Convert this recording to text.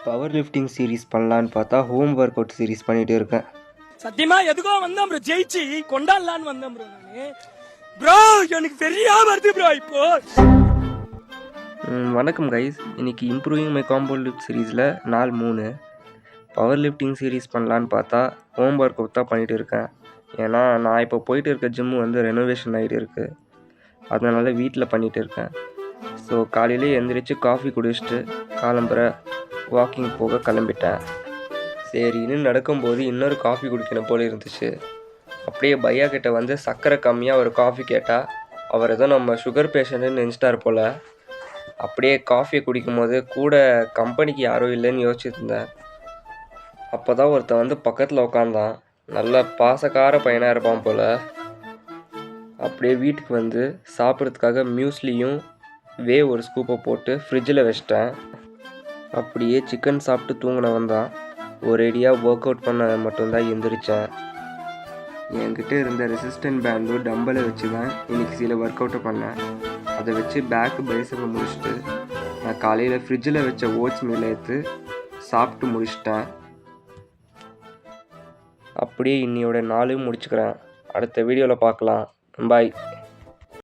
Power lifting series பண்ணலான்னு பார்த்தா home work out series பண்ணிட்டு இருக்கேன். சத்தியமா எதுக்கோ வந்தேன் ப்ரோ, ஜெயிச்சு கொண்டாடலான்னு வந்தேன் ப்ரோ. நானு ப்ரோ எனக்கு சரியா வருது ப்ரோ இப்போ. வணக்கம் கைஸ், இன்னைக்கு இம்ப்ரூவிங் மை காம்பவுண்ட் லிஃப்ட் சீரீஸில் நாள் 3 பவர் லிஃப்டிங் சீரிஸ் பண்ணலான்னு பார்த்தா ஹோம் ஒர்க் அவுட் தான் பண்ணிகிட்டு இருக்கேன். ஏன்னா நான் இப்போ போயிட்டு இருக்க ஜிம்மு வந்து ரெனோவேஷன் ஆகிட்டு இருக்குது, அதனால் வீட்டில் பண்ணிகிட்டு இருக்கேன். ஸோ காலையிலே எழுந்திரிச்சு காஃபி குடிச்சிட்டு காலம்புற வாக்கிங் போக கிளம்பிட்டேன். சரின்னு நடக்கும்போது இன்னொரு காஃபி குடிக்கணும் போல் இருந்துச்சு. அப்படியே பையா கிட்ட வந்து சர்க்கரை கம்மியாக ஒரு காஃபி கேட்டால் அவர் ஏதோ நம்ம சுகர் பேஷண்ட்டுன்னு நினச்சிட்டார் போல். அப்படியே காஃபியை குடிக்கும் போது கூட கம்பெனிக்கு யாரும் இல்லைன்னு யோசிச்சுட்டு இருந்தேன். அப்போ தான் ஒருத்தன் வந்து பக்கத்தில் உட்காந்தான். நல்ல பாசக்கார பையனாக இருப்பான் போல். அப்படியே வீட்டுக்கு வந்து சாப்பிட்றதுக்காக மியூஸ்லியும் ஒரு ஸ்கூப்பை போட்டு ஃப்ரிட்ஜில் வச்சிட்டேன். அப்படியே சிக்கன் சாப்பிட்டு தூங்கினவன் தான் ஒரேடியாக ஒர்க் அவுட் பண்ண மட்டும்தான் எந்திரிச்சேன். என்கிட்ட இருந்த ரெசிஸ்டன்ட் பேண்டும் டம்பலை வச்சு தான் இன்றைக்கி சில ஒர்க் அவுட்டை பண்ணேன். அதை வச்சு பேக்கு பைசப்பை முடிச்சுட்டு நான் காலையில் ஃப்ரிட்ஜில் வச்ச ஓட்ஸ் மீல் எடுத்து சாப்பிட்டு முடிச்சிட்டேன். அப்படியே இன்னையோட நாளையும் முடிச்சுக்கிறேன். அடுத்த வீடியோவில் பார்க்கலாம். பாய்.